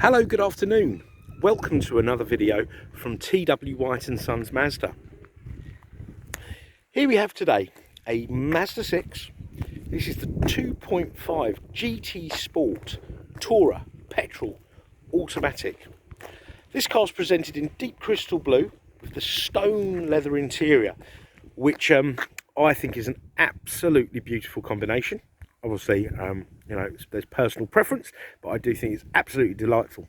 Hello, good afternoon. Welcome to another video from T.W White Sons Mazda. Here we have today a Mazda 6. This is the 2.5 GT Sport Tourer Petrol Automatic. This car is presented in deep crystal blue with the stone leather interior, which I think is an absolutely beautiful combination. Obviously, you know, there's personal preference, but I do think it's absolutely delightful.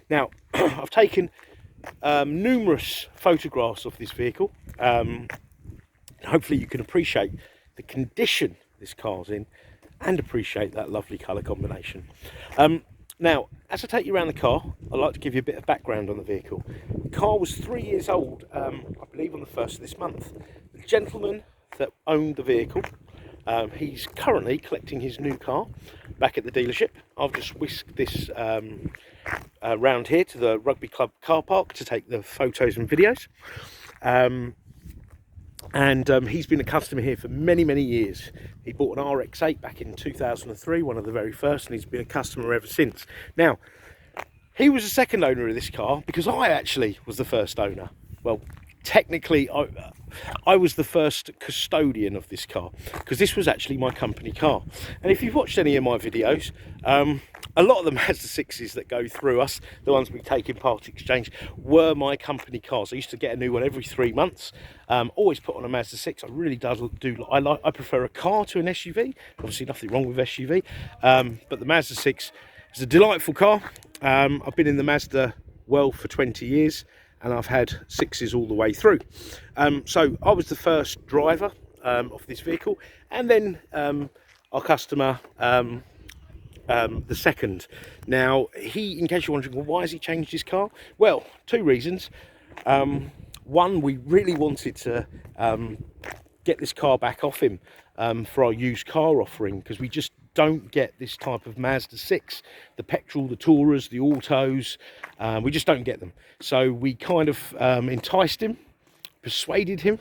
Now, I've taken numerous photographs of this vehicle. Hopefully you can appreciate the condition this car's in and appreciate that lovely colour combination. Now, as I take you around the car, I'd like to give you a bit of background on the vehicle. The car was 3 years old, I believe on the 1st of this month. The gentleman that owned the vehicle, he's currently collecting his new car back at the dealership. I've just whisked this round here to the rugby club car park to take the photos and videos. He's been a customer here for many years. He bought an RX8 back in 2003, one of the very first, and he's been a customer ever since. Now, he was the second owner of this car because I actually was the first owner. Well, technically I was the first custodian of this car because this was actually my company car. And if you've watched any of my videos, a lot of the Mazda 6s that go through us, the ones we take in part exchange, were my company cars. I used to get a new one every 3 months. Always put on a Mazda 6. I really I prefer a car to an SUV. Obviously nothing wrong with SUV, but the Mazda 6 is a delightful car. I've been in the Mazda world for 20 years. And I've had 6s all the way through. So I was the first driver of this vehicle, and then our customer the second. Now, in case you're wondering, well, why has he changed his car? Well, 2 reasons. One, we really wanted to get this car back off him for our used car offering, because we just don't get this type of Mazda 6, the petrol, the Tourers, the autos, we just don't get them. So we kind of enticed him, persuaded him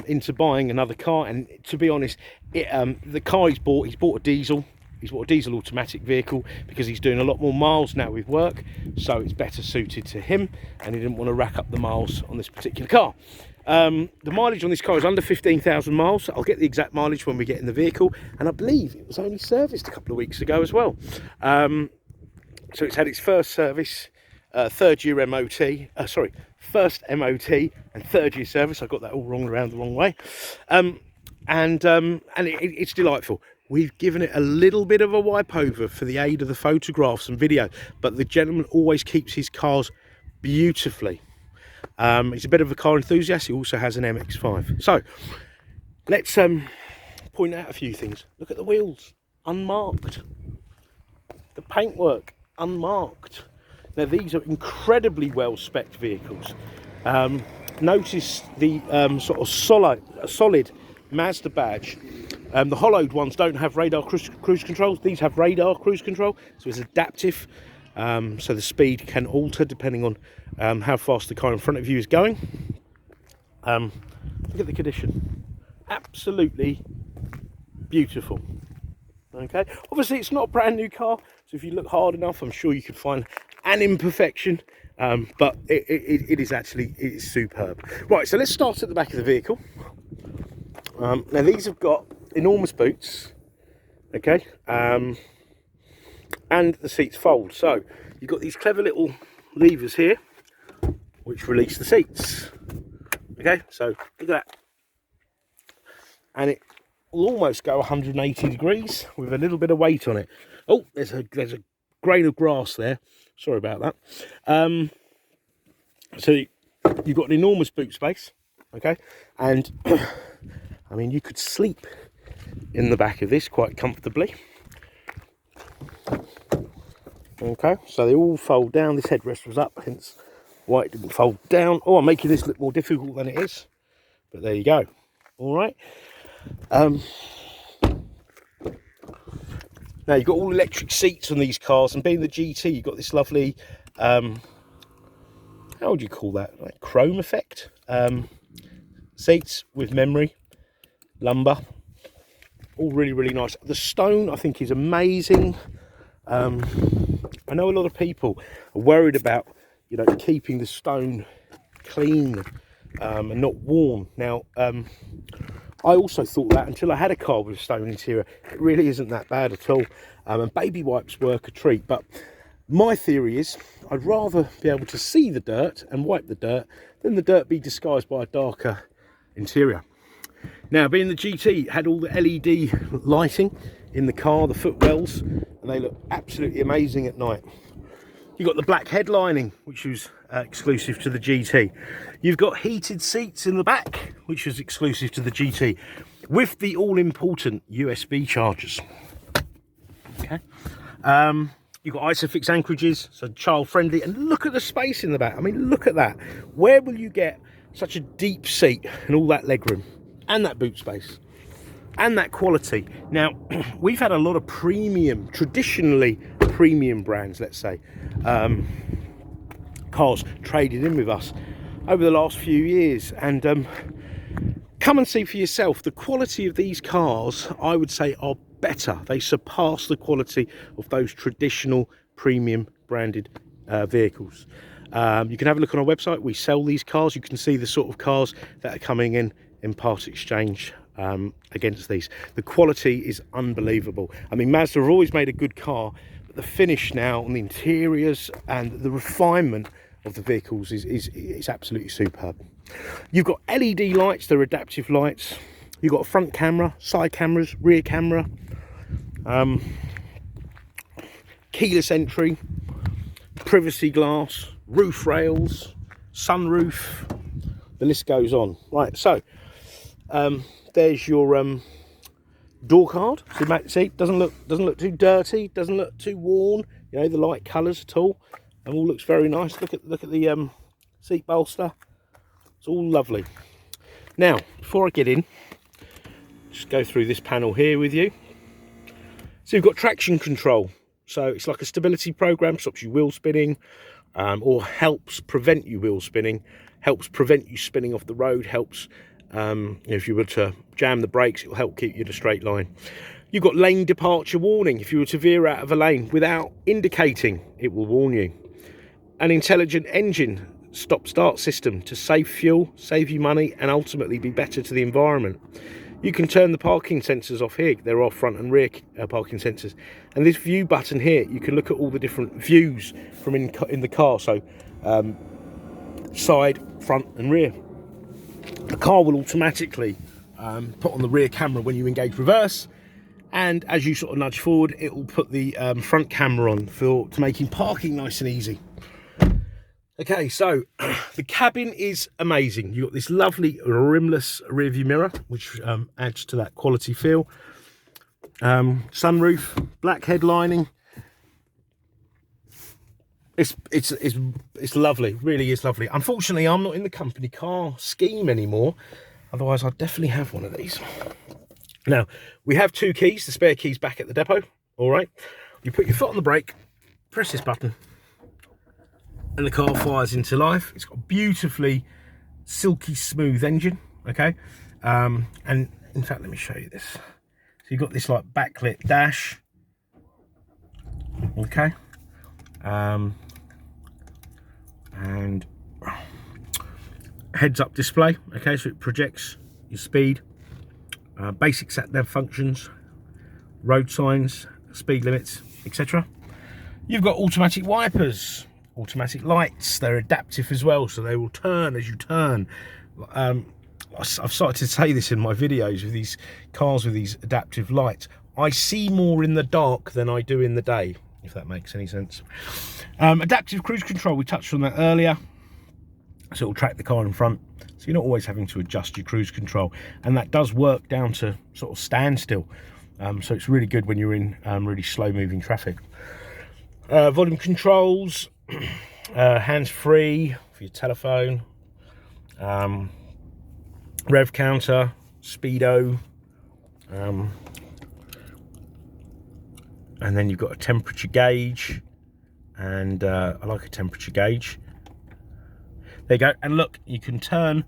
into buying another car. And to be honest, the car he's bought a diesel. He's bought a diesel automatic vehicle because he's doing a lot more miles now with work, so it's better suited to him, and he didn't want to rack up the miles on this particular car. The mileage on this car is under 15,000 miles. I'll get the exact mileage when we get in the vehicle, and I believe it was only serviced a couple of weeks ago as well. So it's had its first service, first MOT and 3rd year service. I got that all wrong around the wrong way. It's delightful. We've given it a little bit of a wipe over for the aid of the photographs and video, but the gentleman always keeps his cars beautifully. He's a bit of a car enthusiast. He also has an MX-5. So let's point out a few things. Look at the wheels, unmarked. The paintwork, unmarked. Now, these are incredibly well spec'd vehicles. Notice the sort of solid Mazda badge. The hollowed ones don't have radar cruise control. These have radar cruise control, so it's adaptive. So the speed can alter depending on how fast the car in front of you is going. Look at the condition, absolutely beautiful. Okay, obviously it's not a brand new car, so if you look hard enough, I'm sure you could find an imperfection, but it is superb. Right, so let's start at the back of the vehicle. Now these have got enormous boots, okay, and the seats fold. So you've got these clever little levers here which release the seats. Okay, so look at that, and it will almost go 180 degrees with a little bit of weight on it. Oh, there's a grain of grass there, sorry about that. So you've got an enormous boot space, okay, and I mean, you could sleep in the back of this quite comfortably. Okay, so they all fold down. This headrest was up, hence why it didn't fold down. Oh, I'm making this look more difficult than it is, but there you go. All right. Now you've got all electric seats on these cars, and being the GT, you've got this lovely, how would you call that? Like chrome effect. Seats with memory, lumbar, all really nice. The stone I think is amazing. I know a lot of people are worried about, you know, keeping the stone clean and not worn. Now, I also thought that until I had a car with a stone interior. It really isn't that bad at all, and baby wipes work a treat. But my theory is I'd rather be able to see the dirt and wipe the dirt than the dirt be disguised by a darker interior. Now, being the GT, it had all the LED lighting in the car, the footwells, and they look absolutely amazing at night. You've got the black headlining, which was exclusive to the GT. You've got heated seats in the back, which was exclusive to the GT, with the all-important USB chargers. Okay. You've got ISOFIX anchorages, so child-friendly, and look at the space in the back. I mean, look at that. Where will you get such a deep seat and all that legroom, and that boot space, and that quality? Now, we've had a lot of premium, traditionally premium brands, let's say, cars traded in with us over the last few years, and come and see for yourself. The quality of these cars, I would say, are better. They surpass the quality of those traditional premium branded vehicles. You can have a look on our website. We sell these cars. You can see the sort of cars that are coming in part exchange against these. The quality is unbelievable. I mean, Mazda have always made a good car, but the finish now on the interiors and the refinement of the vehicles is absolutely superb. You've got LED lights, they're adaptive lights. You've got a front camera, side cameras, rear camera, keyless entry, privacy glass, roof rails, sunroof, the list goes on. Right, so there's your door card. See, doesn't look too dirty, doesn't look too worn. You know, the light colours at all, and all looks very nice. Look at the seat bolster. It's all lovely. Now, before I get in, just go through this panel here with you. So you've got traction control. So it's like a stability program, stops you wheel spinning, or helps prevent you wheel spinning, helps prevent you spinning off the road, helps if you were to jam the brakes, it will help keep you in a straight line. You've got lane departure warning. If you were to veer out of a lane without indicating, it will warn you. An intelligent engine stop-start system to save fuel, save you money, and ultimately be better to the environment. You can turn the parking sensors off here. There are front and rear parking sensors. And this view button here, you can look at all the different views from in the car. So side, front and rear. The car will automatically put on the rear camera when you engage reverse. And as you sort of nudge forward, it will put the front camera on to making parking nice and easy. Okay, so the cabin is amazing. You've got this lovely rimless rear view mirror, which adds to that quality feel. Sunroof, black headlining. It's lovely, really is lovely. Unfortunately, I'm not in the company car scheme anymore. Otherwise, I'd definitely have one of these. Now, we have two keys, the spare keys back at the depot. All right, you put your foot on the brake, press this button, and the car fires into life. It's got a beautifully silky smooth engine. Okay, and in fact, let me show you this. So you've got this like backlit dash. Okay, and heads up display. Okay, so it projects your speed, basic sat nav functions, road signs, speed limits, etc. You've got automatic wipers, automatic lights. They're adaptive as well, so they will turn as you turn. I've started to say this in my videos with these cars with these adaptive lights. I see more in the dark than I do in the day, if that makes any sense. Adaptive cruise control, we touched on that earlier. So it'll track the car in front, so you're not always having to adjust your cruise control, and that does work down to sort of standstill. So it's really good when you're in really slow moving traffic. Volume controls, hands-free for your telephone, rev counter, speedo, and then you've got a temperature gauge, and I like a temperature gauge. There you go, and look, you can turn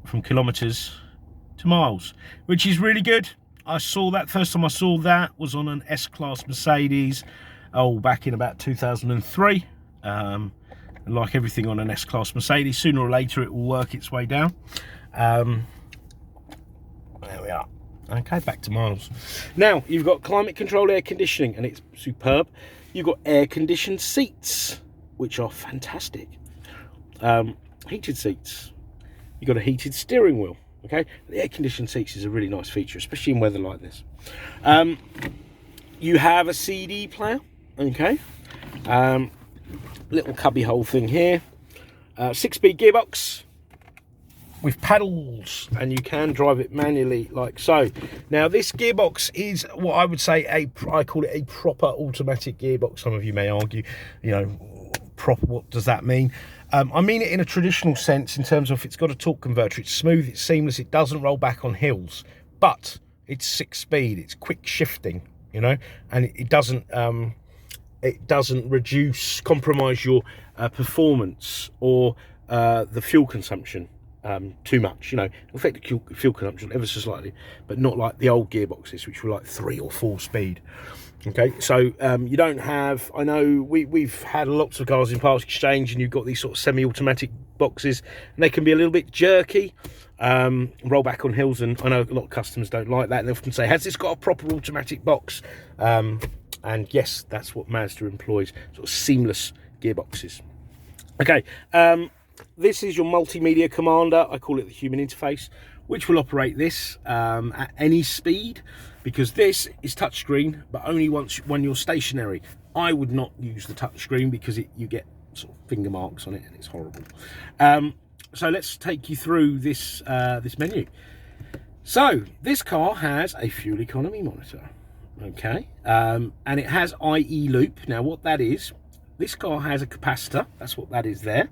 from kilometers to miles, which is really good. I saw that, first time I saw that was on an S-Class Mercedes, back in about 2003. And like everything on an S-Class Mercedes, sooner or later it will work its way down. There we are. Okay, back to miles. Now, you've got climate control air conditioning, and it's superb. You've got air conditioned seats, which are fantastic. Heated seats. You've got a heated steering wheel. Okay, the air conditioned seats is a really nice feature, especially in weather like this. You have a CD player. Okay, little cubby hole thing here. 6-speed gearbox with paddles, and you can drive it manually like so. Now, this gearbox is what I would say I call it a proper automatic gearbox. Some of you may argue, you know, proper, what does that mean? I mean it in a traditional sense, in terms of it's got a torque converter, it's smooth, it's seamless, it doesn't roll back on hills, but it's 6-speed, it's quick shifting, you know, and it doesn't compromise your performance or the fuel consumption too much. You know, it'll affect the fuel consumption ever so slightly, but not like the old gearboxes, which were like 3 or 4 speed. Okay, so you don't have, I know we've had lots of cars in part exchange, and you've got these sort of semi-automatic boxes, and they can be a little bit jerky, roll back on hills, and I know a lot of customers don't like that, and they often say, has this got a proper automatic box? And yes, that's what Mazda employs, sort of seamless gearboxes. Okay, this is your Multimedia Commander. I call it the human interface, which will operate this at any speed, because this is touchscreen, but only when you're stationary. I would not use the touchscreen because you get sort of finger marks on it, and it's horrible. So let's take you through this this menu. So this car has a fuel economy monitor, okay, and it has IE loop. Now, what that is, this car has a capacitor. That's what that is there.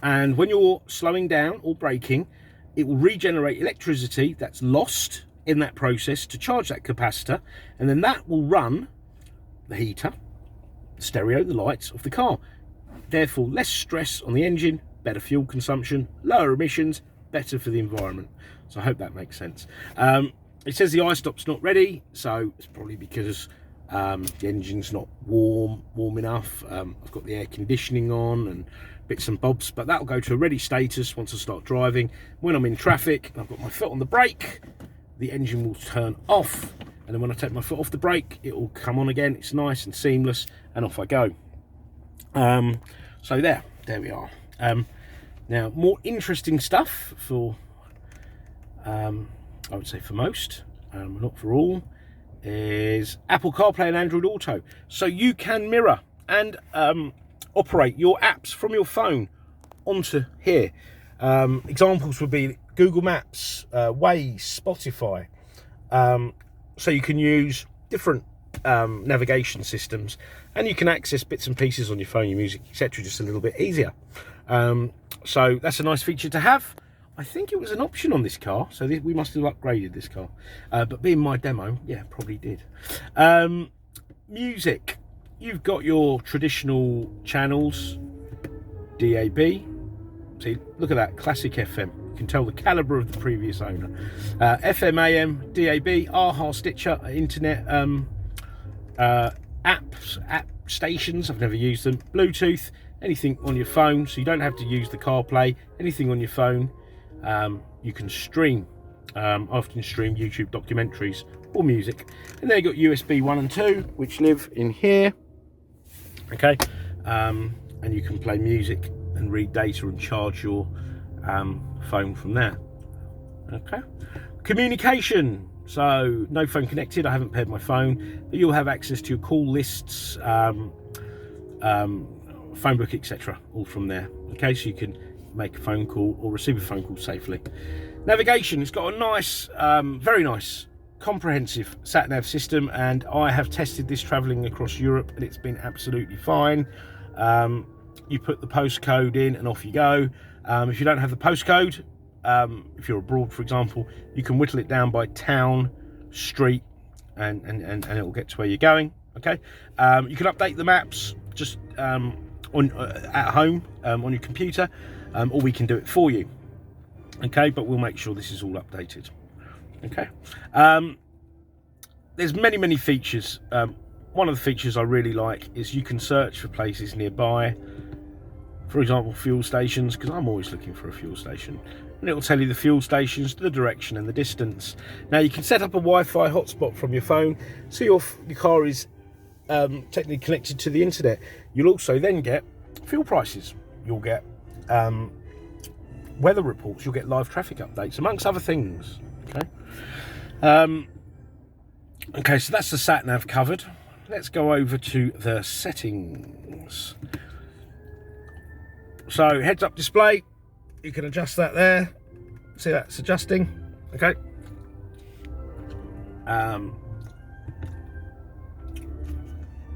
And when you're slowing down or braking, it will regenerate electricity that's lost in that process to charge that capacitor, and then that will run the heater, the stereo, the lights of the car. Therefore, less stress on the engine, better fuel consumption, lower emissions, better for the environment. So I hope that makes sense. It says the iStop's not ready, so it's probably because the engine's not warm enough. I've got the air conditioning on and bits and bobs, but that'll go to a ready status once I start driving. When I'm in traffic and I've got my foot on the brake, the engine will turn off, and then when I take my foot off the brake, it will come on again. It's nice and seamless, and off I go. So there we are. Now, more interesting stuff for I would say for most, not for all, is Apple CarPlay and Android Auto. So you can mirror and operate your apps from your phone onto here. Examples would be Google Maps, Waze, Spotify. So you can use different navigation systems, and you can access bits and pieces on your phone, your music, etc., just a little bit easier. So that's a nice feature to have. I think it was an option on this car, so we must have upgraded this car. But being my demo, yeah, probably did. Music. You've got your traditional channels, DAB. See, look at that, classic FM. You can tell the calibre of the previous owner. FM, AM, DAB, AHA, Stitcher, internet app stations. I've never used them. Bluetooth, anything on your phone, so you don't have to use the CarPlay. Anything on your phone, you can stream. I often stream YouTube documentaries or music. And then you've got USB 1 and 2, which live in here. Okay, and you can play music and read data and charge your phone from there. Okay, communication. So no phone connected. I haven't paired my phone, but you'll have access to your call lists, phone book, etc., all from there. Okay, so you can make a phone call or receive a phone call safely. Navigation. It's got a nice, very nice, comprehensive sat-nav system, and I have tested this travelling across Europe, and it's been absolutely fine. You put the postcode in and off you go. If you don't have the postcode, if you're abroad, for example, you can whittle it down by town, street, and it will get to where you're going. Okay, you can update the maps just at home on your computer, or we can do it for you. Okay, but we'll make sure this is all updated. Okay, there's many features. One of the features I really like is you can search for places nearby, for example fuel stations, because I'm always looking for a fuel station, and it will tell you the fuel stations, the direction and the distance. Now you can set up a Wi-Fi hotspot from your phone, so your car is technically connected to the internet. You'll also then get fuel prices, you'll get weather reports, you'll get live traffic updates, amongst other things. Okay, so that's the sat nav covered. Let's go over to the settings. So heads up display, you can adjust that there. See, that's adjusting. Okay.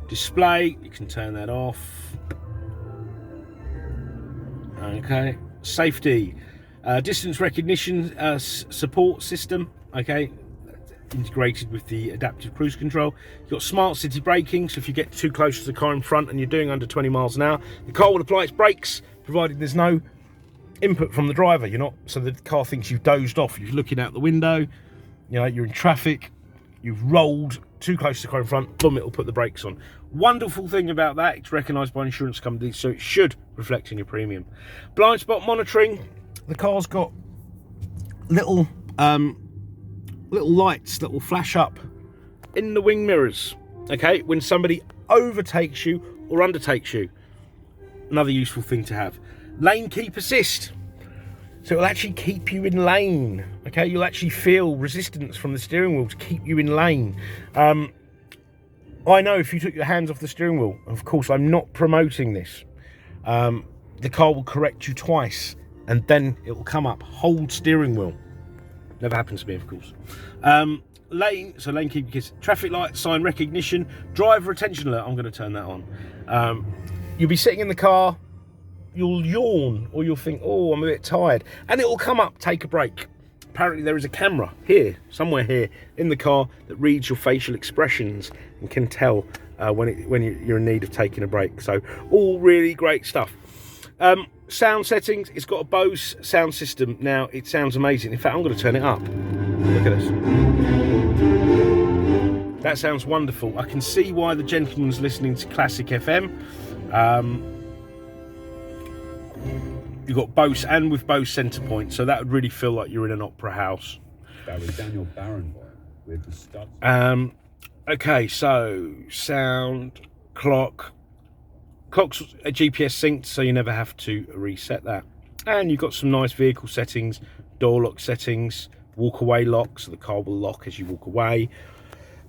Display, you can turn that off. Okay. Safety, distance recognition support system. Okay, integrated with the adaptive cruise control. You've got smart city braking, so if you get too close to the car in front and you're doing under 20 miles an hour, the car will apply its brakes, provided there's no input from the driver. You're not, so the car thinks you've dozed off. You're looking out the window, you know, you're in traffic, you've rolled too close to the car in front, boom, it'll put the brakes on. Wonderful thing about that, it's recognised by insurance companies, so it should reflect in your premium. Blind spot monitoring, the car's got little lights that will flash up in the wing mirrors, okay, when somebody overtakes you or undertakes you. Another useful thing to have. Lane keep assist, so it'll actually keep you in lane. Okay, you'll actually feel resistance from the steering wheel to keep you in lane. I know if you took your hands off the steering wheel, of course I'm not promoting this, the car will correct you twice and then it will come up, hold steering wheel. Never happens to me, of course. Lane keep assist, traffic light sign recognition, driver attention alert, I'm going to turn that on. You'll be sitting in the car, you'll yawn or you'll think, oh, I'm a bit tired, and it will come up, take a break. Apparently there is a camera here, somewhere here in the car, that reads your facial expressions and can tell when you're in need of taking a break. So all really great stuff. Sound settings, it's got a Bose sound system. Now it sounds amazing. In fact, I'm going to turn it up. Look at this. That sounds wonderful. I can see why the gentleman's listening to Classic FM. You've got Bose, and with Bose centre point, so that would really feel like you're in an opera house. Daniel Barron with the studs. Okay, so sound, clock's a GPS synced, so you never have to reset that. And you've got some nice vehicle settings, door lock settings, walk away lock, so the car will lock as you walk away.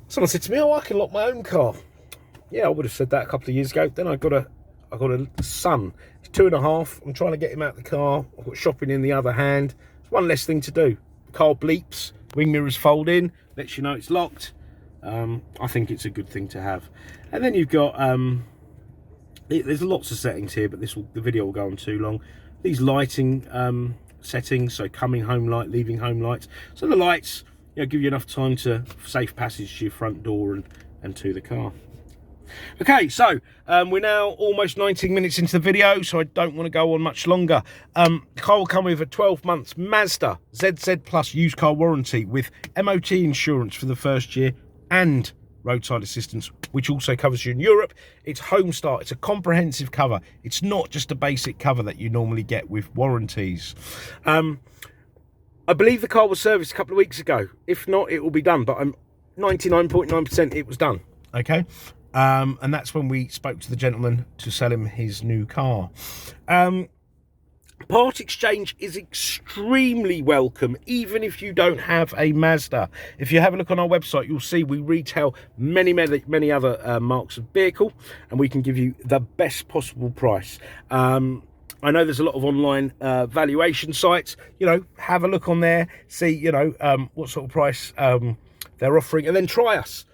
Someone said to me, oh, I can lock my own car. Yeah, I would have said that a couple of years ago. Then I got a son. He's 2.5. I'm trying to get him out of the car. I've got shopping in the other hand. It's one less thing to do. The car bleeps, wing mirrors fold in, lets you know it's locked. I think it's a good thing to have. And then you've got there's lots of settings here, but the video will go on too long. These lighting settings, so coming home light, leaving home lights. So the lights, you know, give you enough time to safe passage to your front door and to the car. Okay, so we're now almost 19 minutes into the video, so I don't want to go on much longer. The car will come with a 12 months Mazda ZZ Plus used car warranty with MOT insurance for the first year and roadside assistance, which also covers you in Europe. It's Home Start. It's a comprehensive cover. It's not just a basic cover that you normally get with warranties. I believe the car was serviced a couple of weeks ago. If not, it will be done, but I'm 99.9% it was done. Okay. And that's when we spoke to the gentleman to sell him his new car. Part exchange is extremely welcome, even if you don't have a Mazda. If you have a look on our website, you'll see we retail many other marks of vehicle, and we can give you the best possible price. I know there's a lot of online valuation sites. You know, have a look on there, see, you know, what sort of price they're offering, and then try us.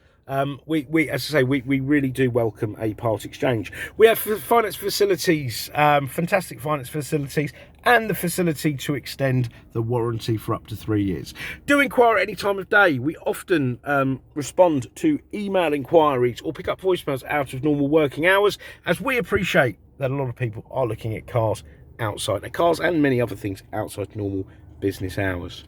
We as I say, we really do welcome a part exchange. We have finance facilities, fantastic finance facilities, and the facility to extend the warranty for up to 3 years. Do inquire at any time of day. We often respond to email inquiries or pick up voicemails out of normal working hours, as we appreciate that a lot of people are looking at cars outside their cars and many other things outside normal business hours.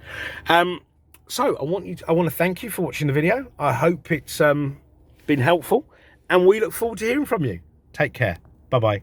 So I want to thank you for watching the video. I hope it's been helpful, and we look forward to hearing from you. Take care. Bye bye.